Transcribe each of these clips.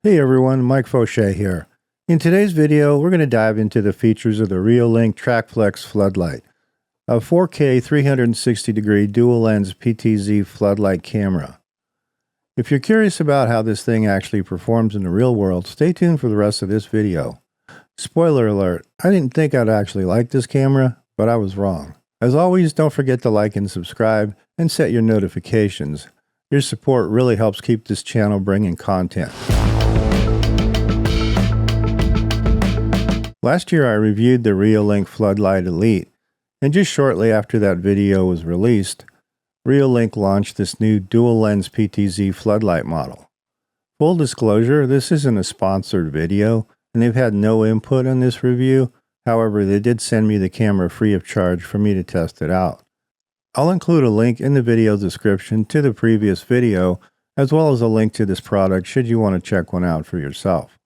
Hey everyone, Mike Fauché here. In today's video, we're going to dive into the features of the Reolink TrackFlex Floodlight, a 4K 360-degree dual-lens PTZ floodlight camera. If you're curious about how this thing actually performs in the real world, stay tuned for the rest of this video. Spoiler alert, I didn't think I'd actually like this camera, but I was wrong. As always, don't forget to like and subscribe, and set your notifications. Your support really helps keep this channel bringing content. Last year I reviewed the Reolink Floodlight Elite, and just shortly after that video was released, Reolink launched this new dual-lens PTZ floodlight model. Full disclosure, this isn't a sponsored video, and they've had no input on this review. However, they did send me the camera free of charge for me to test it out. I'll include a link in the video description to the previous video, as well as a link to this product should you want to check one out for yourself.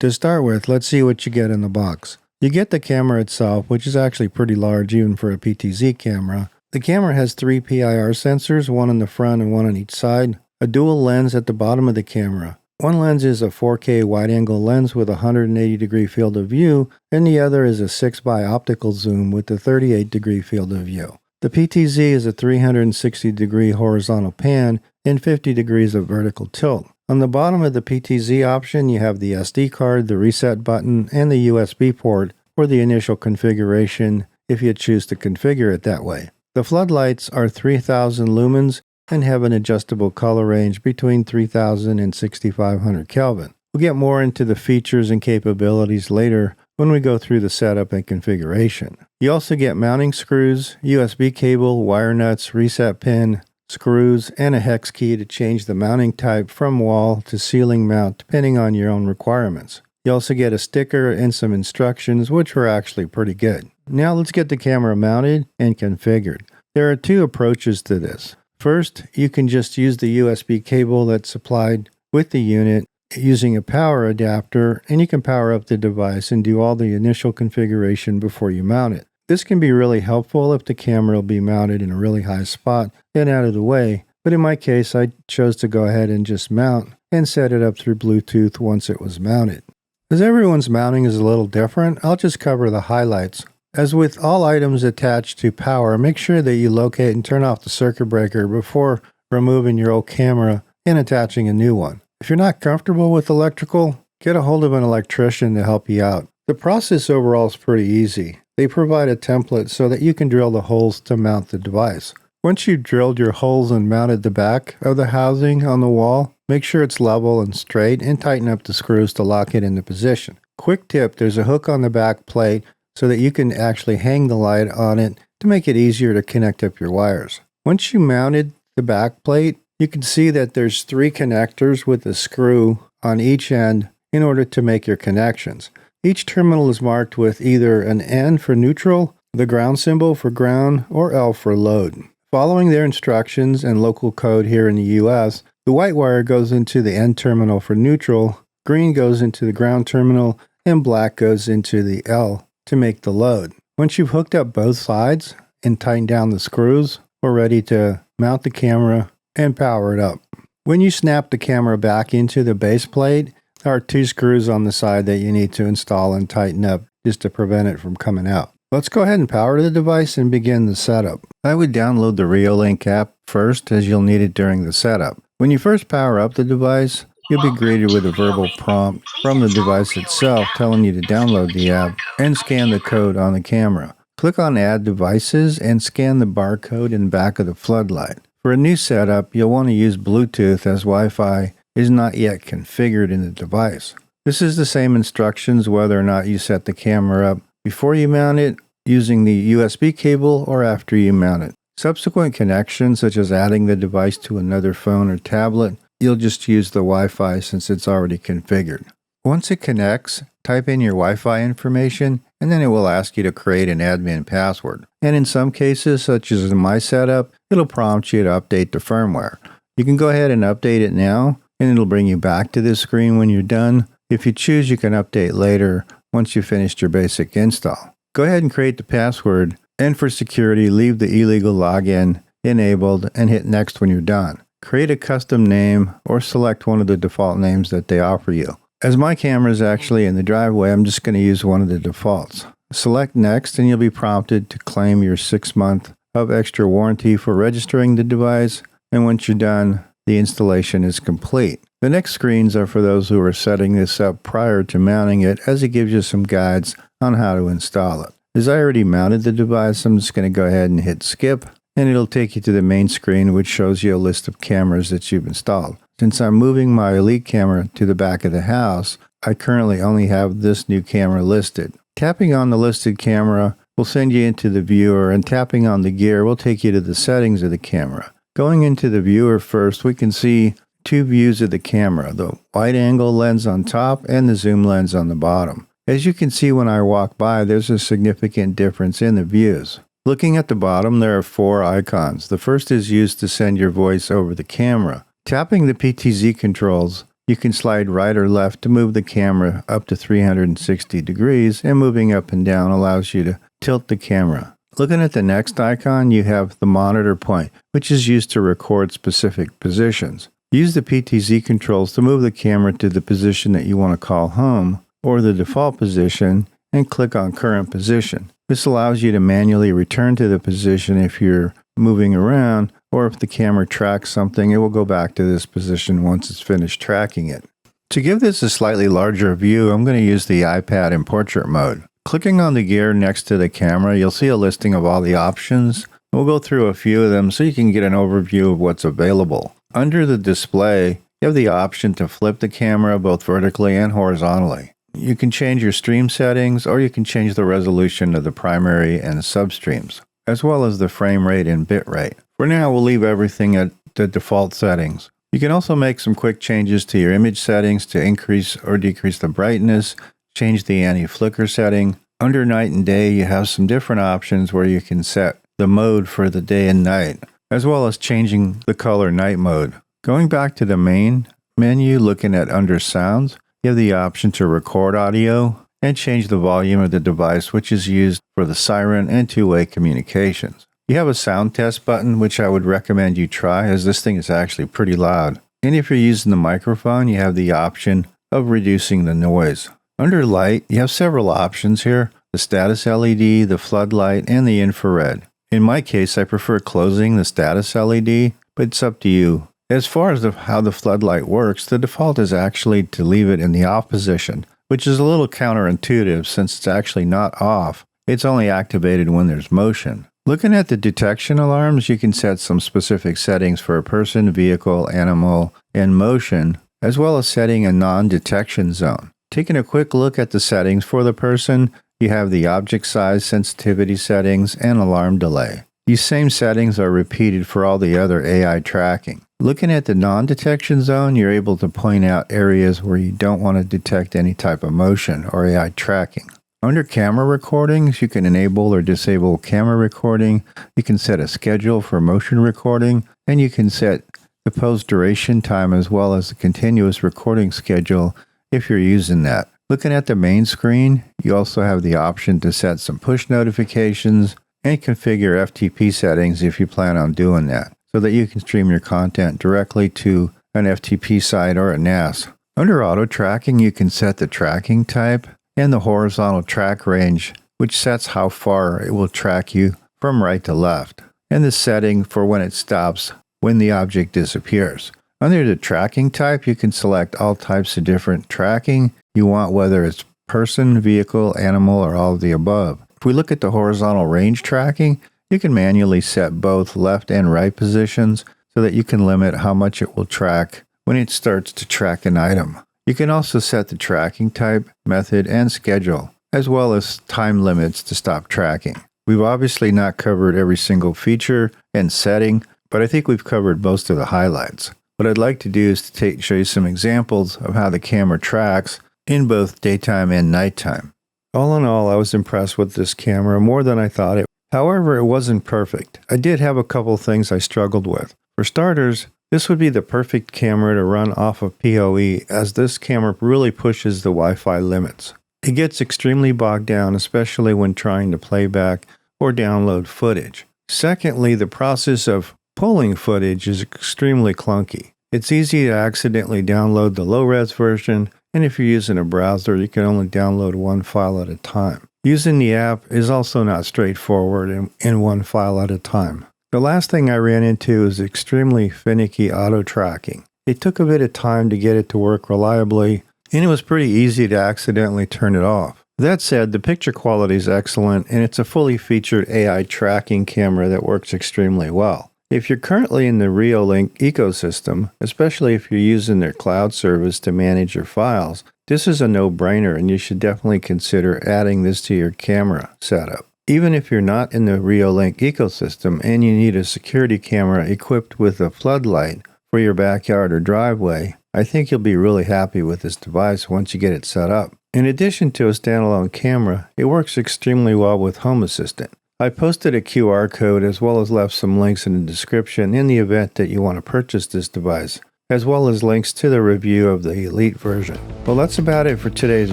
To start with, let's see what you get in the box. You get the camera itself, which is actually pretty large even for a PTZ camera. The camera has 3 PIR sensors, one in the front and one on each side, a dual lens at the bottom of the camera. One lens is a 4K wide-angle lens with a 180-degree field of view, and the other is a 6x optical zoom with a 38-degree field of view. The PTZ is a 360-degree horizontal pan and 50 degrees of vertical tilt. On the bottom of the PTZ option, you have the SD card, the reset button, and the USB port for the initial configuration if you choose to configure it that way. The floodlights are 3000 lumens and have an adjustable color range between 3000 and 6500 Kelvin. We'll get more into the features and capabilities later when we go through the setup and configuration. You also get mounting screws, USB cable, wire nuts, reset pin, screws, and a hex key to change the mounting type from wall to ceiling mount depending on your own requirements. You also get a sticker and some instructions, which were actually pretty good. Now let's get the camera mounted and configured. There are two approaches to this. First, you can just use the USB cable that's supplied with the unit using a power adapter, and you can power up the device and do all the initial configuration before you mount it. This can be really helpful if the camera will be mounted in a really high spot and out of the way, but in my case I chose to go ahead and just mount and set it up through Bluetooth once it was mounted. As everyone's mounting is a little different, I'll just cover the highlights. As with all items attached to power, make sure that you locate and turn off the circuit breaker before removing your old camera and attaching a new one. If you're not comfortable with electrical, get a hold of an electrician to help you out. The process overall is pretty easy. They provide a template so that you can drill the holes to mount the device. Once you've drilled your holes and mounted the back of the housing on the wall, make sure it's level and straight and tighten up the screws to lock it into position. Quick tip, there's a hook on the back plate so that you can actually hang the light on it to make it easier to connect up your wires. Once you mounted the back plate, you can see that there's 3 connectors with a screw on each end in order to make your connections. Each terminal is marked with either an N for neutral, the ground symbol for ground, or L for load. Following their instructions and local code here in the US, the white wire goes into the N terminal for neutral, green goes into the ground terminal, and black goes into the L to make the load. Once you've hooked up both sides and tightened down the screws, we're ready to mount the camera and power it up. When you snap the camera back into the base plate, there are 2 screws on the side that you need to install and tighten up just to prevent it from coming out. Let's go ahead and power the device and begin the setup. I would download the Reolink app first, as you'll need it during the setup. When you first power up the device, you'll be greeted with a verbal prompt from the device itself telling you to download the app and scan the code on the camera. Click on Add Devices and scan the barcode in the back of the floodlight. For a new setup, you'll want to use Bluetooth as Wi-Fi is not yet configured in the device. This is the same instructions whether or not you set the camera up before you mount it using the USB cable or after you mount it. Subsequent connections, such as adding the device to another phone or tablet, you'll just use the Wi-Fi since it's already configured. Once it connects, type in your Wi-Fi information and then it will ask you to create an admin password. And in some cases, such as in my setup, it'll prompt you to update the firmware. You can go ahead and update it now, and it'll bring you back to this screen when you're done. If you choose, you can update later once you've finished your basic install. Go ahead and create the password, and for security, leave the illegal login enabled and hit next when you're done. Create a custom name or select one of the default names that they offer you. As my camera is actually in the driveway, I'm just going to use one of the defaults. Select Next and you'll be prompted to claim your 6 month of extra warranty for registering the device, and once you're done, the installation is complete. The next screens are for those who are setting this up prior to mounting it, as it gives you some guides on how to install it. As I already mounted the device, I'm just going to go ahead and hit skip, and it'll take you to the main screen, which shows you a list of cameras that you've installed. Since I'm moving my Elite camera to the back of the house, I currently only have this new camera listed. Tapping on the listed camera will send you into the viewer, and tapping on the gear will take you to the settings of the camera. Going into the viewer first, we can see two views of the camera, the wide angle lens on top and the zoom lens on the bottom. As you can see when I walk by, there's a significant difference in the views. Looking at the bottom, there are 4 icons. The first is used to send your voice over the camera. Tapping the PTZ controls, you can slide right or left to move the camera up to 360 degrees, and moving up and down allows you to tilt the camera. Looking at the next icon, you have the monitor point, which is used to record specific positions. Use the PTZ controls to move the camera to the position that you want to call home, or the default position, and click on current position. This allows you to manually return to the position if you're moving around, or if the camera tracks something, it will go back to this position once it's finished tracking it. To give this a slightly larger view, I'm going to use the iPad in portrait mode. Clicking on the gear next to the camera, you'll see a listing of all the options. We'll go through a few of them so you can get an overview of what's available. Under the display, you have the option to flip the camera both vertically and horizontally. You can change your stream settings, or you can change the resolution of the primary and substreams, as well as the frame rate and bit rate. For now, we'll leave everything at the default settings. You can also make some quick changes to your image settings to increase or decrease the brightness, change the anti-flicker setting. Under night and day, you have some different options where you can set the mode for the day and night, as well as changing the color night mode. Going back to the main menu, looking at under sounds, you have the option to record audio and change the volume of the device, which is used for the siren and two-way communications. You have a sound test button, which I would recommend you try, as this thing is actually pretty loud. And if you're using the microphone, you have the option of reducing the noise. Under light, you have several options here: the status LED, the floodlight, and the infrared. In my case, I prefer closing the status LED, but it's up to you. As far as how the floodlight works, the default is actually to leave it in the off position, which is a little counterintuitive since it's actually not off. It's only activated when there's motion. Looking at the detection alarms, you can set some specific settings for a person, vehicle, animal, and motion, as well as setting a non-detection zone. Taking a quick look at the settings for the person, you have the object size, sensitivity settings, and alarm delay. These same settings are repeated for all the other AI tracking. Looking at the non-detection zone, you're able to point out areas where you don't want to detect any type of motion or AI tracking. Under camera recordings, you can enable or disable camera recording. You can set a schedule for motion recording, and you can set the pose duration time as well as the continuous recording schedule if you're using that. Looking at the main screen, you also have the option to set some push notifications and configure FTP settings if you plan on doing that, so that you can stream your content directly to an FTP site or a NAS. Under auto tracking, you can set the tracking type and the horizontal track range, which sets how far it will track you from right to left, and the setting for when it stops when the object disappears. Under the tracking type, you can select all types of different tracking you want, whether it's person, vehicle, animal, or all of the above. If we look at the horizontal range tracking, you can manually set both left and right positions so that you can limit how much it will track when it starts to track an item. You can also set the tracking type, method, and schedule, as well as time limits to stop tracking. We've obviously not covered every single feature and setting, but I think we've covered most of the highlights. What I'd like to do is to show you some examples of how the camera tracks in both daytime and nighttime. All in all, I was impressed with this camera more than I thought it. However, it wasn't perfect. I did have a couple things I struggled with. For starters, this would be the perfect camera to run off of PoE, as this camera really pushes the Wi-Fi limits. It gets extremely bogged down, especially when trying to play back or download footage. Secondly, the process of pulling footage is extremely clunky. It's easy to accidentally download the low-res version and if you're using a browser, you can only download one file at a time. Using the app is also not straightforward in one file at a time. The last thing I ran into is extremely finicky auto tracking. It took a bit of time to get it to work reliably, and it was pretty easy to accidentally turn it off. That said, the picture quality is excellent, and it's a fully featured AI tracking camera that works extremely well. If you're currently in the Reolink ecosystem, especially if you're using their cloud service to manage your files, this is a no-brainer, and you should definitely consider adding this to your camera setup. Even if you're not in the Reolink ecosystem and you need a security camera equipped with a floodlight for your backyard or driveway, I think you'll be really happy with this device once you get it set up. In addition to a standalone camera, it works extremely well with Home Assistant. I posted a QR code as well as left some links in the description in the event that you want to purchase this device, as well as links to the review of the Elite version. Well, that's about it for today's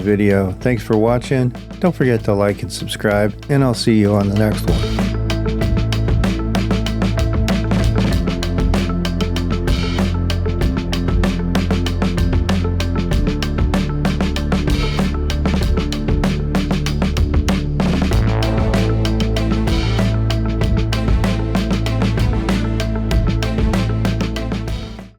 video. Thanks for watching. Don't forget to like and subscribe, and I'll see you on the next one.